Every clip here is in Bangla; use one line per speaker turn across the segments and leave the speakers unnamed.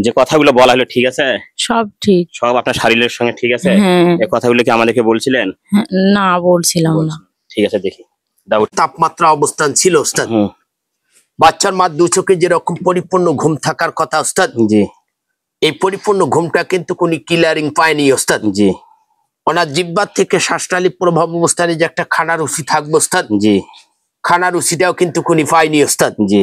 যে কথাগুলো বলা হলো ঠিক আছে?
সব ঠিক।
সব আপনার শারীরের সঙ্গে ঠিক আছে?
হ্যাঁ।
এই কথাগুলো কি আমাদেরকে বলছিলেন?
না, বলছিলাম না।
ঠিক আছে, দেখি দাও।
তাপমাত্রা অবস্থান ছিল ওস্তাদ। বাচ্চার মা দু চোখে যেরকম পরিপূর্ণ ঘুম থাকার কথা ওস্তাদ,
জি,
এই পরিপূর্ণ ঘুমটা কিন্তু কোন ক্লিয়ারিং পায়নি ওস্তাদ।
জি।
ওনার জিহ্বার থেকে শ্বাসনালী প্রভাব অবস্থানে যে একটা খানা রুচি থাকবে ওস্তাদ,
জি,
খানা রুচিটাও কিন্তু কোন পায়নি ওস্তাদ।
জি।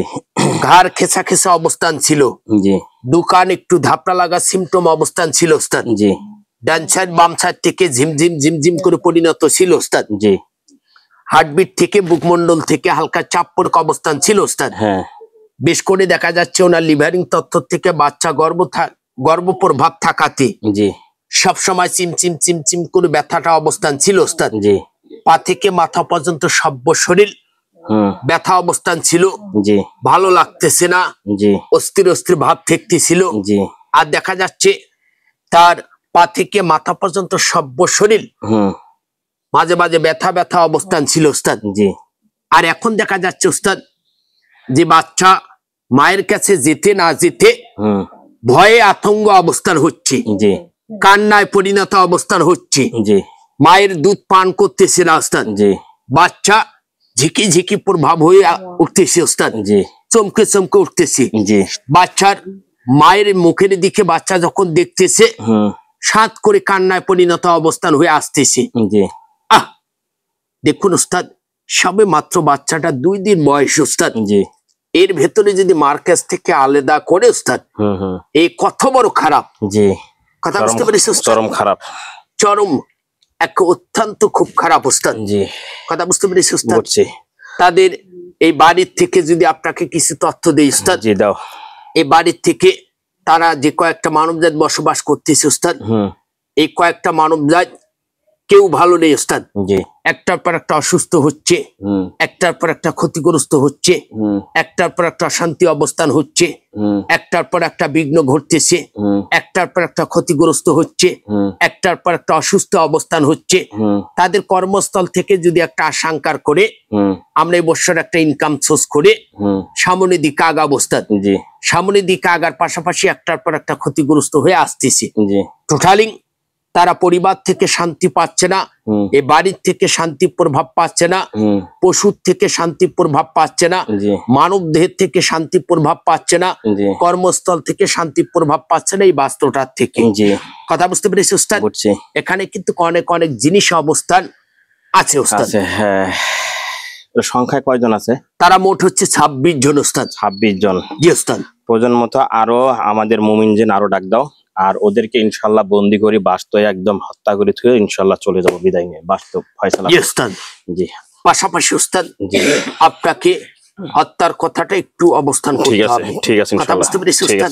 ঘাড় খেসা খেসা অবস্থান ছিল,
জি,
দোকান একটু ধাপড়া লাগা সিমটম অবস্থান ছিল ওস্তাদ।
জি,
ডান সাইড বাম সাইড থেকে ঝিমঝিম ঝিমঝিম করে পরিণত ছিল ওস্তাদ।
জি।
হার্টবিট থেকে বুকমন্ডল থেকে হালকা চাপপড়ক অবস্থান ছিল ওস্তাদ।
হ্যাঁ।
বেশ করে দেখা যাচ্ছে ওনার লিভারিং তথ্য থেকে বাচ্চা গর্ভ প্রভাব থাকাতে
জি,
সবসময় চিমচিম চিমচিম করে ব্যথাটা অবস্থান ছিল ওস্তাদ।
জি,
পা থেকে মাথা পর্যন্ত সব্য শরীর ব্যথা অবস্থান ছিল।
জি,
ভালো লাগতেছে না,
জি,
অস্থির অস্থির ভাব থাকতেছিল।
জি।
আর দেখা যাচ্ছে তার পা থেকে মাথা পর্যন্ত সব্য শরীর মাঝে মাঝে ব্যথা ব্যথা অবস্থান ছিল ওস্তাদ।
জি।
আর এখন দেখা যাচ্ছে ওস্তাদ যে বাচ্চা মায়ের কাছে যেতে না যেতে ভয়ে আতঙ্ক অবস্থান হচ্ছে,
জি,
কান্নায় পরিণত অবস্থান হচ্ছে।
জি।
মায়ের দুধ পান করতেছে না ওস্তাদ।
জি।
বাচ্চা ঝিকি ঝিকি প্রভাব হয়ে উঠতেছে ওস্তাদ।
জি।
চমকে চমকে উঠতেছে।
জি।
বাচ্চার মায়ের মুখের দিকে বাচ্চা যখন দেখতেছে সাত করে কান্নায় পরিণত অবস্থান হয়ে আসতেছে।
জি।
দেখুন ওস্তাদ, সবে মাত্র বাচ্চাটা 2 দিন বয়স ওস্তাদ।
জি।
এর ভেতরে যদি মার কাছ থেকে আলাদা করে ওস্তাদ, এই কত বড় খারাপ।
জি।
কথা বুঝতে পেরেছি?
চরম খারাপ,
চরম এক অত্যন্ত খুব খারাপ ওস্তাদ।
জি।
কথা বুঝতে পেরেছি ওস্তাদ?
বুঝছি।
তাদের এই বাড়ির থেকে যদি আপনাকে কিছু তথ্য দেই ওস্তাদ,
জি দাও।
এই বাড়ির থেকে তারা যে কয়েকটা মানবজাত বসবাস করতেছে ওস্তাদ, এই কয়েকটা মানবজাত কেউ ভালো নেই ওস্তাদ।
জি।
একটার পর একটা অসুস্থ হচ্ছে, একটার পর একটা ক্ষতিগ্রস্ত হচ্ছে, একটার পর একটা অশান্তি অবস্থান হচ্ছে, একটার পর একটা বিঘ্ন ঘটতেছে, একটার পর একটা ক্ষতিগ্রস্ত হচ্ছে, একটার পর একটা অসুস্থ অবস্থান হচ্ছে। তাদের কর্মস্থল থেকে যদি একটা আশঙ্কার করে আমরা এই বছর একটা ইনকাম সোর্স করে সামনের দিকে আগা অবস্থান, সামনের দিকে আগার পাশাপাশি একটার পর একটা ক্ষতিগ্রস্ত হয়ে আসতেছে। টোটালি তারা পরিবার থেকে শান্তি পাচ্ছে না, এ বাড়ির থেকে শান্তি প্রভাব পাচ্ছে না, পশুর থেকে শান্তি প্রভাব পাচ্ছে না, মানব দেহের থেকে শান্তি প্রভাব পাচ্ছে না, কর্মস্থল থেকে শান্তি প্রভাব পাচ্ছে না, এই বাস্তুটার থেকে। কথা বুঝতে পেরেছি ওস্তাদ? এখানে কিন্তু অনেক অনেক জিনিস অবস্থান আছে ওস্তাদ।
হ্যাঁ। সংখ্যায় কয়জন আছে?
তারা মোট হচ্ছে 26 জন ওস্তাদ।
26 জন।
জি ওস্তাদ।
প্রয়োজন মতো আরো আমাদের মুমিন জিন আরো ডাক দাও, আর ওদেরকে ইনশাল্লাহ বন্দি করে বাস্তবে একদম হত্যা করে থুয়ে ইনশাল্লাহ চলে যাবো বিদায় নিয়ে, বাস্তব ফয়সালা।
জি ওস্তাদ। জি। পাশাপাশি ওস্তাদ আপনাকে হত্যার কথাটা একটু অবস্থান করতে হবে।
ঠিক আছে,
কথা বুঝতে পেরেছি ওস্তাদ?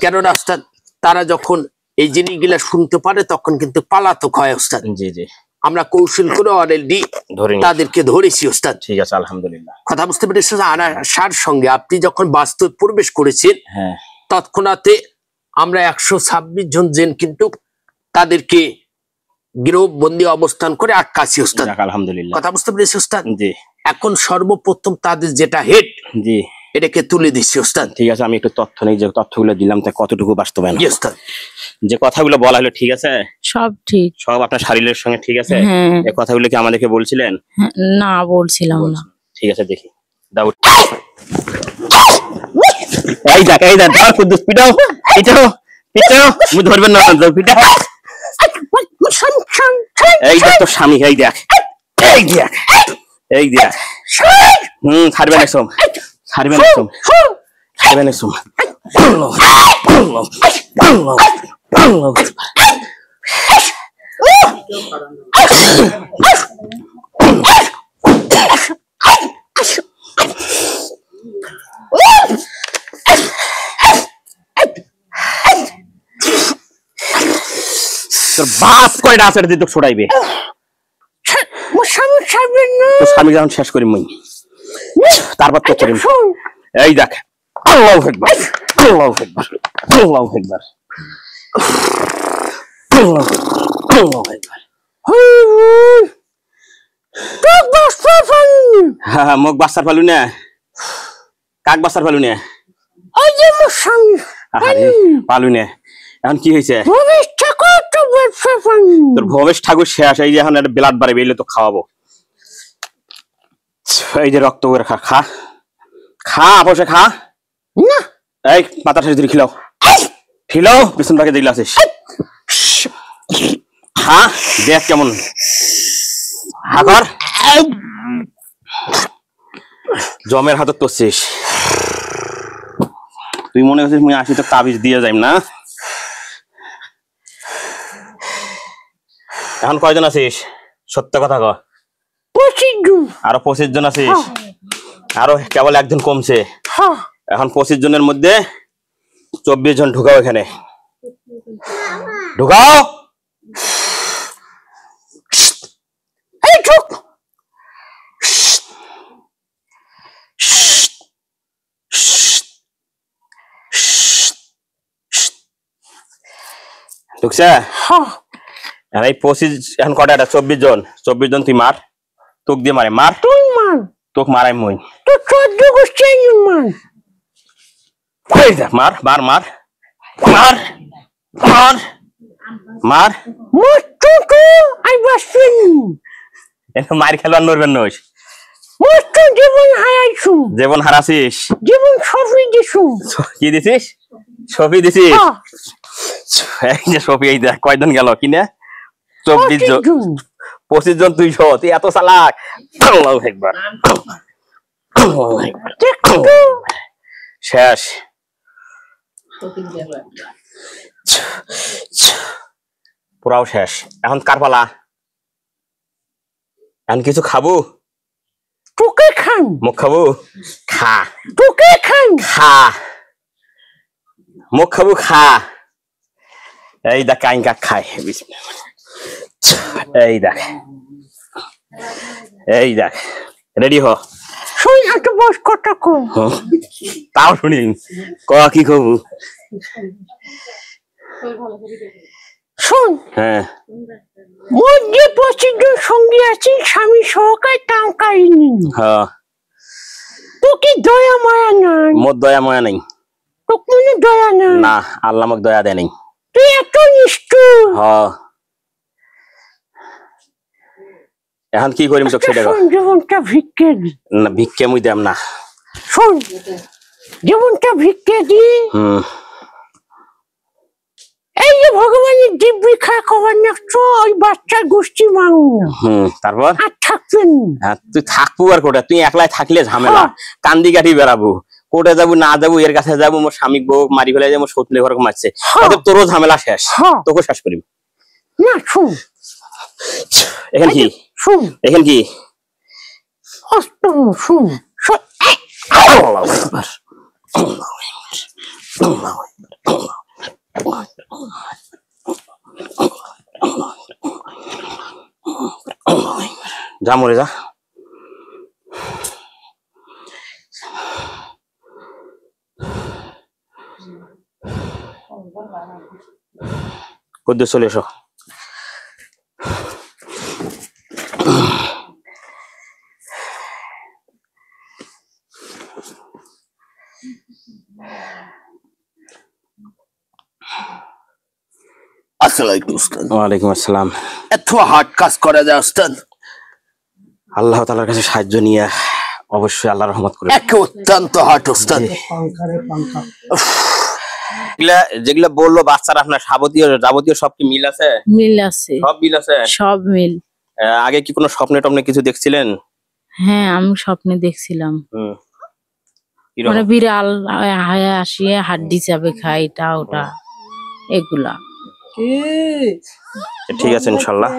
কেননা ওস্তাদ তারা যখন এই জিনিসগুলা শুনতে পারে তখন কিন্তু পালাতক হয় ওস্তাদ।
জি, জি।
আমরা কৌশল করে অলরেডি তাদেরকে ধরেছি ওস্তাদ।
ঠিক আছে, আলহামদুলিল্লাহ।
কথা বুঝতে পেরেছি? আনার সঙ্গে আপনি যখন বাস্তব প্রবেশ করেছেন তৎক্ষণাতে আমরা 126 জন জেন কিন্তু তাদেরকে গৃহবন্দী অবস্থান করে আটকাছি ওস্তাদ।
আলহামদুলিল্লাহ।
কথা বুঝতে পেরেছি ওস্তাদ?
জি।
এখন সর্বপ্রথম তাদের যেটা হেড,
জি,
এটাকে তুলে দিচ্ছি ওস্তাদ।
ঠিক আছে, আমি একটু তথ্য নেই, যে তথ্যগুলো দিলাম তা কতটুকু বাস্তবায়ন?
জি ওস্তাদ।
যে কথাগুলো বলা হলো ঠিক আছে?
সব ঠিক।
সব আপনার শারীরের সঙ্গে ঠিক আছে? এই কথাগুলো কি আমাদেরকে বলছিলেন?
না, বলছিলাম না।
ঠিক আছে, দেখি দাও। এই দেখ, এই দেখ, ধর কুদ্দুস, পিটাও পিটাও পিটাও, মুই ধরবেন না, পিটাও। এই দেখ তোর স্বামী, এই দেখ, এই দেখ, এই দেখ। ছাড়বে না সোম, ছাড়বে না সোম, ছাড়বে না সোম। তোর বাপ কয়টা আছে তুই তো ছড়াইবে? তোর স্বামী যখন শেষ করি মুই, তারপর তো করিম। এই দেখ, আল্লাহু আকবার, আল্লাহু আকবার, আল্লাহু আকবার, আল্লাহু আকবার। হ্যাঁ, মুখ বাচ্চার ফেলু না, কাক বাচ্চার ফেলু না। আরে পালু নে এখন কি হয়েছে
ভবেশ ঠাকুর তো ব্যবসা পানি
তোর ভবেশ ঠাকুর শেষ এই যে এখন একটা ব্লাড বাড়ে বেলে তো খাওয়াবো এই যে রক্ত করে খা খা খা বসে খা
না
এই মাথা ঠেলে ধরে খিলাও খিলাও পিছন পাকে দেখলে আছিস খা দেখ কেমন হা কর জমের হাতত করছিস তুই মনে করছিস মুই আসি তো তাবিজ দিয়ে যাইম না এখন কয়জন আছিস সত্য কথা ক
25 জন
আরো 25 জন আছিস আরো কেবল একজন কমছে এখন 25 জনের মধ্যে 24 জন ঢুকাও এখানে ঢুকাও
এই ঢুক
ঢুকছে আর এই 25 এখন কটা 24 জন তুই মার তোক দিয়ে মারে মার
তুই মান
তোক মারাই মই
তো 14 গোষ্ঠী মান
এই দেখ মার মার মার মার মার মার
মস্ত তো আই বাসেন
এখন মার খেলবার নড়বেন নইস
মস্ত জীবন হারাইছু
জীবন হারাছিস
জীবন সফি দিছু
কি দিছিস ছবি দিছিস এই যে ছবি এই দেখ কয়জন গেল কিনে 24 জন 25 জন তুই তুই এত চালাক আল্লাহু আকবার শেষ পুরাও শেষ এখন কার পালা এখন কিছু খাবো
তোকে খান
মুখ খাবো খা
তোকে খান
খা মুখ খাবো খা এই দেখ কাইন কাক খায় এই দেখ রেডি হ
শুন এত বস কথা কম
তাও শুনি ক কি খাবো
শুন
হ্যাঁ
মোর যে 25 জন সঙ্গী আছে স্বামী সহকারে তাও কাহিনী
হ্যাঁ
তোকে দয়া মায়া নাই
মোর দয়া ময়া নাই
তোকে মনে দয়া নাই
না আল্লাহ আমাকে দয়া দেয় নাই
তুই এত নিষ্ঠুর
হ্যাঁ এখন কি করিম তোকে সেটা
শোন জীবনটা ভিক্ষে দি
না ভিক্ষে মুই দেম না
শোন জীবনটা ভিক্ষে দি এই যে ভগবানের দিব্যি খা কবার নাকছো ওই বাচ্চার গোষ্ঠী মাংু
তারপর
আর থাকবেন
তুই থাকবো আর কোটা তুই একলাই থাকলে ঝামেলা কান্দি কাটি বেড়াবো কোটে যাবো না যাবো এর কাছে যাবো মোর স্বামী বউ মারি ফেলে যাবো সতলে ঘর মারছে তোরও ঝামেলা শেষ তোকে শেষ করিম
না শুন
এখন কি
শুন
এখন কি
অষ্টম শুন
যা মরে যা কোথায় চলে এসো
আসসালামু উস্তাদ
ওয়ালাইকুম আসসালাম
এত হার্ড কাজ করা যায় উস্তাদ
আল্লাহ তাআলার কাছে সাহায্য নিয়ে অবশ্যই আল্লাহর রহমত করবে
এক অত্যন্ত হার্ড উস্তাদ
যেগুলা বললো বাচ্চারা আপনার যাবতীয় সব কি মিল আছে
মিল আছে
সব মিল আছে
সব মিল
আগে কি কোনো স্বপ্নে টপ্নে কিছু দেখছিলেন
হ্যাঁ আমি স্বপ্নে দেখছিলাম মানে বিড়াল আসিয়ে হাড্ডি চাবে খায় এটা ওটা এগুলা
ঠিক আছে ইনশাল্লাহ